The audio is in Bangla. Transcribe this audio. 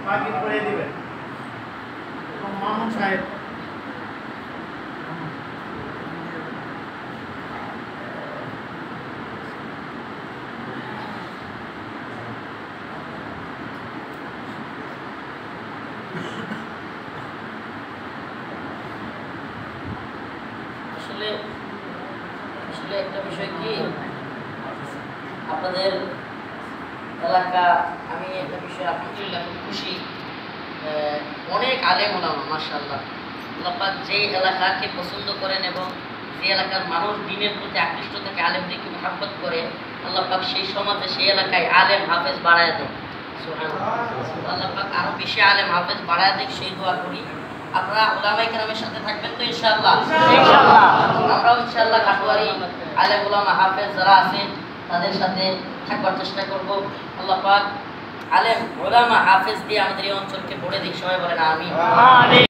মাগরিব পড়ে দিবেন এবং মামুন সাহেব আসলে আসলে একটা বিষয় কি আপনাদের এলাকা আমি একটা বিষয় আলহামদুলিল্লাহ খুব খুশি অনেক আলেম ওলামা মাশাআল্লাহ আল্লাহ পাক যে এলাকাকে পছন্দ করেন এবং যে এলাকার মানুষ দিনের প্রতি আকৃষ্ট থাকে আলেমদেরকে মহব্বত করে আল্লাহ পাক সেই সমাজে সেই এলাকায় আলেম হাফেজ বাড়ায় দেয় সুবহানাল্লাহ আল্লাহ পাক আরো বেশি আলেম হাফেজ বাড়ায় দেয় সেই দোয়া করি আপনারা উলামায়ে কেরামের সাথে থাকবেন তো ইনশাআল্লাহ ইনশাআল্লাহ আমরাও ইনশাআল্লাহ কাটোয়ারি আলেম উলামা হাফেজ যারা আছেন তাদের সাথে থাকবার চেষ্টা করব আল্লাহ পাক আলেম উলামা হাফেজ দিয়ে আমাদের এই অঞ্চলকে ভরে দিক সবাই বলেন আমিন।